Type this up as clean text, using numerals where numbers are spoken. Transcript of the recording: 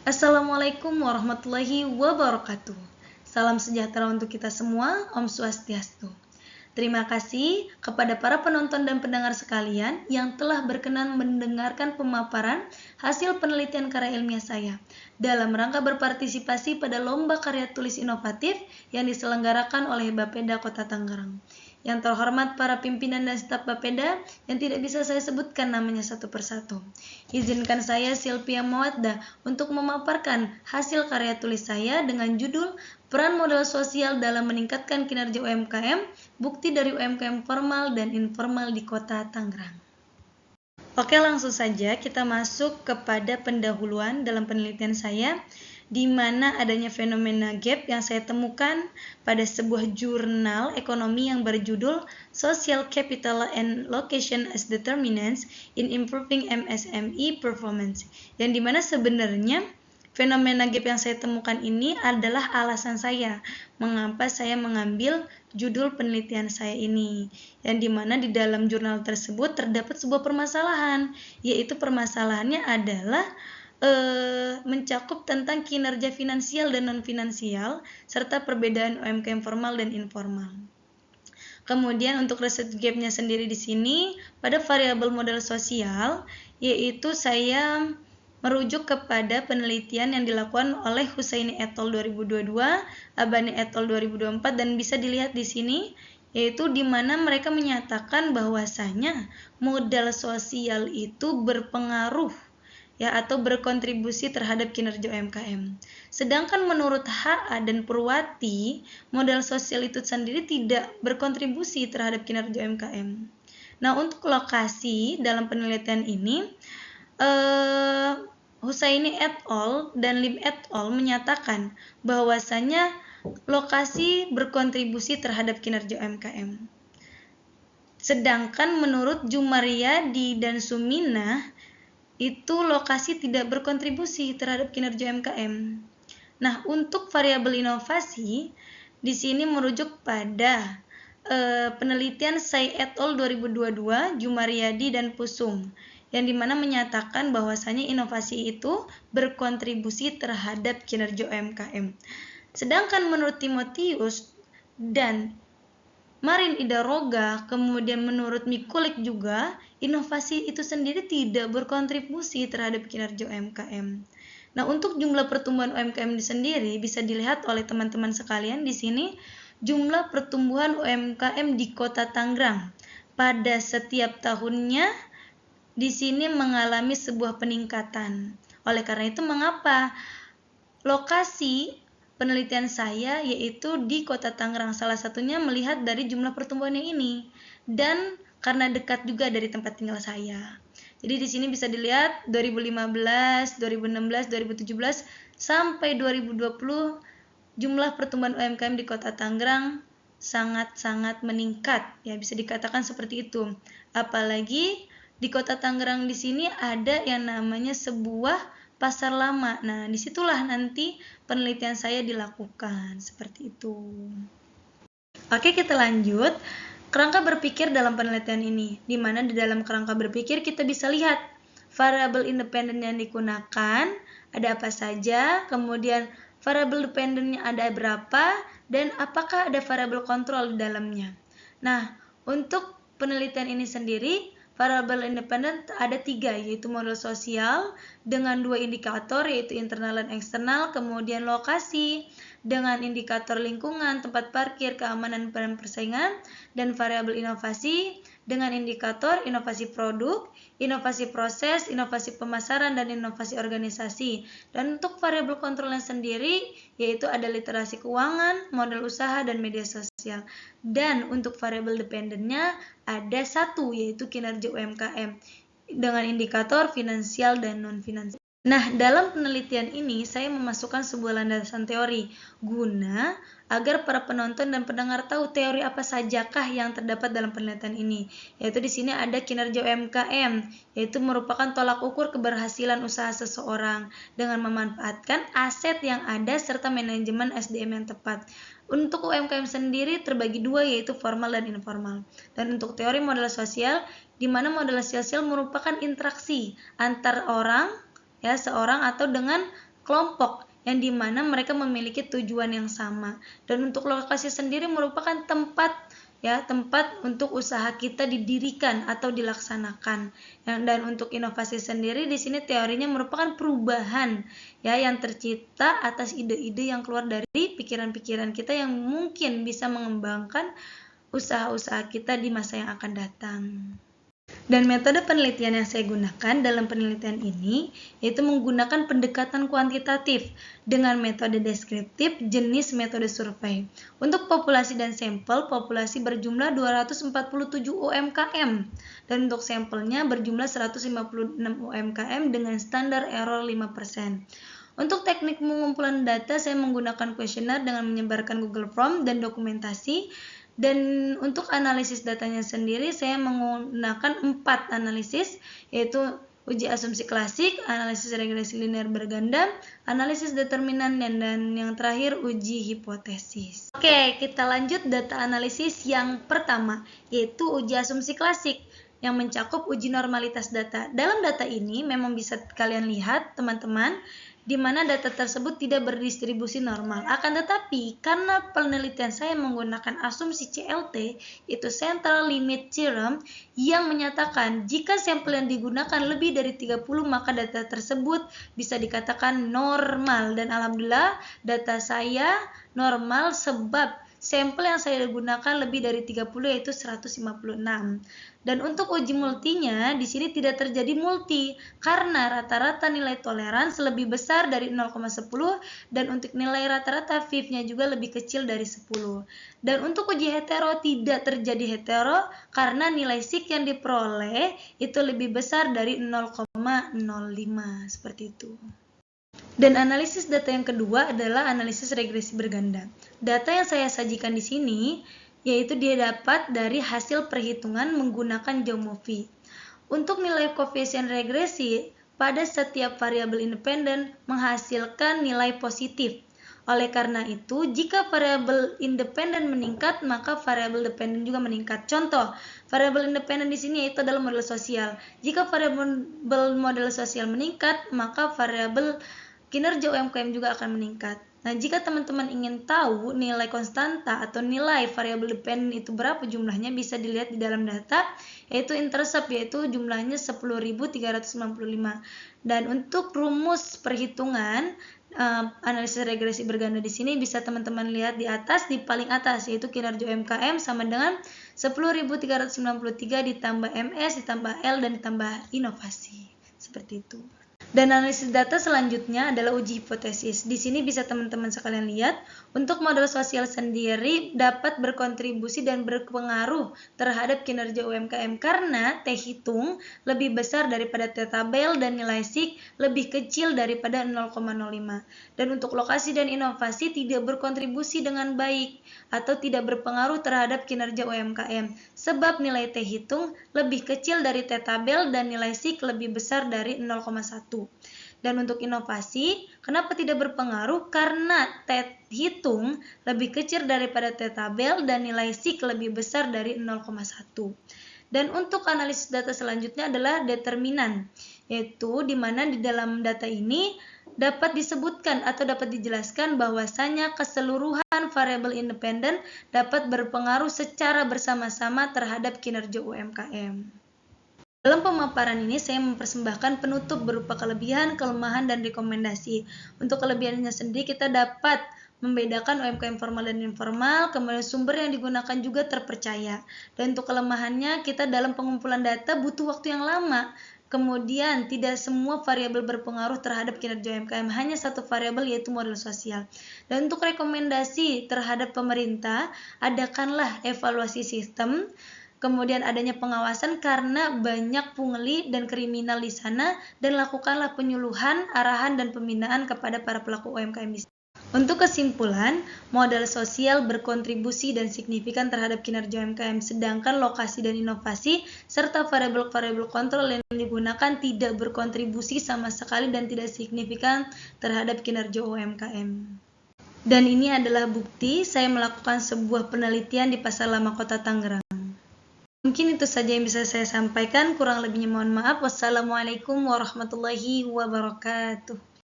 Assalamualaikum warahmatullahi wabarakatuh. Salam sejahtera untuk kita semua, Om Swastiastu. Terima kasih kepada para penonton dan pendengar sekalian yang telah berkenan mendengarkan pemaparan hasil penelitian karya ilmiah saya dalam rangka berpartisipasi pada lomba karya tulis inovatif yang diselenggarakan oleh Bapeda Kota Tangerang. Yang terhormat para pimpinan dan staf Bapeda yang tidak bisa saya sebutkan namanya satu persatu. Izinkan saya Silvia Mawaddah untuk memaparkan hasil karya tulis saya dengan judul Peran Modal Sosial dalam Meningkatkan Kinerja UMKM, Bukti dari UMKM Formal dan Informal di Kota Tangerang. Oke, langsung saja kita masuk kepada pendahuluan dalam penelitian saya, di mana adanya fenomena gap yang saya temukan pada sebuah jurnal ekonomi yang berjudul Social Capital and Location as Determinants in Improving MSME Performance, yang dimana sebenarnya fenomena gap yang saya temukan ini adalah alasan saya mengapa saya mengambil judul penelitian saya ini, yang dimana di dalam jurnal tersebut terdapat sebuah permasalahan, yaitu permasalahannya adalah mencakup tentang kinerja finansial dan non-finansial serta perbedaan UMKM formal dan informal. Kemudian untuk research gap-nya sendiri di sini pada variabel modal sosial, yaitu saya merujuk kepada penelitian yang dilakukan oleh Husaini et al. 2022, Abani et al. 2024, dan bisa dilihat di sini, yaitu di mana mereka menyatakan bahwasanya modal sosial itu berpengaruh atau berkontribusi terhadap kinerja UMKM. Sedangkan menurut HA dan Purwati, modal sosial itu sendiri tidak berkontribusi terhadap kinerja UMKM. Nah, untuk lokasi dalam penelitian ini, Husaini et al. Dan Lim et al. Menyatakan bahwasanya lokasi berkontribusi terhadap kinerja UMKM. Sedangkan menurut Jumaryadi dan Suminah, itu lokasi tidak berkontribusi terhadap kinerja UMKM. Nah, untuk variabel inovasi, di sini merujuk pada penelitian Sai et al. 2022, Jumaryadi dan Pusung, yang dimana menyatakan bahwasanya inovasi itu berkontribusi terhadap kinerja UMKM. Sedangkan menurut Timotius dan Marin Idaroga, kemudian menurut Mikulik juga, inovasi itu sendiri tidak berkontribusi terhadap kinerja UMKM. Nah, untuk jumlah pertumbuhan UMKM sendiri bisa dilihat oleh teman-teman sekalian di sini, jumlah pertumbuhan UMKM di Kota Tangerang pada setiap tahunnya di sini mengalami sebuah peningkatan. Oleh karena itu, mengapa lokasi penelitian saya yaitu di Kota Tangerang, salah satunya melihat dari jumlah pertumbuhannya ini, dan karena dekat juga dari tempat tinggal saya. Jadi di sini bisa dilihat 2015, 2016, 2017 sampai 2020 jumlah pertumbuhan UMKM di Kota Tangerang sangat-sangat meningkat, ya bisa dikatakan seperti itu. Apalagi di Kota Tangerang di sini ada yang namanya sebuah pasar lama. Nah, disitulah nanti penelitian saya dilakukan seperti itu. Oke, kita lanjut. Kerangka berpikir dalam penelitian ini, di mana di dalam kerangka berpikir kita bisa lihat variabel independen yang digunakan, ada apa saja, kemudian variabel dependennya ada berapa, dan apakah ada variabel kontrol di dalamnya. Nah, untuk penelitian ini sendiri, variabel independen ada 3, yaitu modal sosial dengan 2 indikator, yaitu internal dan eksternal, kemudian lokasi dengan indikator lingkungan, tempat parkir, keamanan dan persaingan, dan variabel inovasi dengan indikator inovasi produk, inovasi proses, inovasi pemasaran, dan inovasi organisasi. Dan untuk variabel kontrolnya sendiri, yaitu ada literasi keuangan, modal usaha, dan media sosial. Dan untuk variabel dependennya ada 1, yaitu kinerja UMKM dengan indikator finansial dan non-finansial. Nah, dalam penelitian ini saya memasukkan sebuah landasan teori guna agar para penonton dan pendengar tahu teori apa sajakah yang terdapat dalam penelitian ini. Yaitu di sini ada kinerja UMKM, yaitu merupakan tolak ukur keberhasilan usaha seseorang dengan memanfaatkan aset yang ada serta manajemen SDM yang tepat. Untuk UMKM sendiri terbagi 2, yaitu formal dan informal. Dan untuk teori modal sosial, di mana modal sosial merupakan interaksi antar orang, seorang atau dengan kelompok yang dimana mereka memiliki tujuan yang sama. Dan untuk lokasi sendiri merupakan tempat untuk usaha kita didirikan atau dilaksanakan. Dan untuk inovasi sendiri di sini teorinya merupakan perubahan yang tercipta atas ide-ide yang keluar dari pikiran-pikiran kita yang mungkin bisa mengembangkan usaha-usaha kita di masa yang akan datang. Dan metode penelitian yang saya gunakan dalam penelitian ini yaitu menggunakan pendekatan kuantitatif dengan metode deskriptif jenis metode survei. Untuk populasi dan sampel, populasi berjumlah 247 UMKM dan untuk sampelnya berjumlah 156 UMKM dengan standar error 5%. Untuk teknik pengumpulan data, saya menggunakan kuesioner dengan menyebarkan Google Form dan dokumentasi. Dan untuk analisis datanya sendiri, saya menggunakan 4 analisis, yaitu uji asumsi klasik, analisis regresi linear berganda, analisis determinan, dan yang terakhir uji hipotesis. Oke, kita lanjut data analisis yang pertama, yaitu uji asumsi klasik yang mencakup uji normalitas data. Dalam data ini memang bisa kalian lihat, teman-teman, di mana data tersebut tidak berdistribusi normal. Akan tetapi, karena penelitian saya menggunakan asumsi CLT, yaitu Central Limit Theorem, yang menyatakan jika sampel yang digunakan lebih dari 30, maka data tersebut bisa dikatakan normal. Dan alhamdulillah, data saya normal sebab sampel yang saya gunakan lebih dari 30 yaitu 156. Dan untuk uji multinya di sini tidak terjadi multi karena rata-rata nilai toleransi lebih besar dari 0,10 dan untuk nilai rata-rata FIV-nya juga lebih kecil dari 10. Dan untuk uji hetero tidak terjadi hetero karena nilai SIK yang diperoleh itu lebih besar dari 0,05 seperti itu. Dan analisis data yang kedua adalah analisis regresi berganda. Data yang saya sajikan di sini yaitu dia dapat dari hasil perhitungan menggunakan geometri. Untuk nilai koefisien regresi pada setiap variabel independen menghasilkan nilai positif. Oleh karena itu, jika variabel independen meningkat, maka variabel dependen juga meningkat. Contoh, variabel independen di sini yaitu adalah model sosial. Jika variabel model sosial meningkat, maka variabel kinerja UMKM juga akan meningkat. Nah, jika teman-teman ingin tahu nilai konstanta atau nilai variabel dependen itu berapa jumlahnya, bisa dilihat di dalam data, yaitu intercept, yaitu jumlahnya 10.395. Dan untuk rumus perhitungan analisis regresi berganda di sini bisa teman-teman lihat di atas, di paling atas, yaitu kinerja UMKM sama dengan 10.393 ditambah MS ditambah L dan ditambah inovasi. Seperti itu. Dan analisis data selanjutnya adalah uji hipotesis. Di sini bisa teman-teman sekalian lihat, untuk model sosial sendiri dapat berkontribusi dan berpengaruh terhadap kinerja UMKM karena T hitung lebih besar daripada T tabel dan nilai SIK lebih kecil daripada 0,05. Dan untuk lokasi dan inovasi tidak berkontribusi dengan baik atau tidak berpengaruh terhadap kinerja UMKM sebab nilai T hitung lebih kecil dari T tabel dan nilai SIK lebih besar dari 0,1. Dan untuk inovasi, kenapa tidak berpengaruh? Karena T hitung lebih kecil daripada T tabel dan nilai SIK lebih besar dari 0,1. Dan untuk analisis data selanjutnya adalah determinan, yaitu di mana di dalam data ini dapat disebutkan atau dapat dijelaskan bahwasanya keseluruhan variabel independen dapat berpengaruh secara bersama-sama terhadap kinerja UMKM. Dalam pemaparan ini saya mempersembahkan penutup berupa kelebihan, kelemahan, dan rekomendasi. Untuk kelebihannya sendiri kita dapat membedakan UMKM formal dan informal, kemudian sumber yang digunakan juga terpercaya. Dan untuk kelemahannya kita dalam pengumpulan data butuh waktu yang lama. Kemudian tidak semua variabel berpengaruh terhadap kinerja UMKM, hanya satu variabel yaitu model sosial. Dan untuk rekomendasi terhadap pemerintah, adakanlah evaluasi sistem, kemudian adanya pengawasan karena banyak pungli dan kriminal di sana, dan lakukanlah penyuluhan, arahan, dan pembinaan kepada para pelaku UMKM di sana. Untuk kesimpulan, modal sosial berkontribusi dan signifikan terhadap kinerja UMKM, sedangkan lokasi dan inovasi serta variabel-variabel kontrol yang digunakan tidak berkontribusi sama sekali dan tidak signifikan terhadap kinerja UMKM. Dan ini adalah bukti saya melakukan sebuah penelitian di Pasar Lama Kota Tangerang. Mungkin itu saja yang bisa saya sampaikan, kurang lebihnya mohon maaf. Wassalamualaikum warahmatullahi wabarakatuh.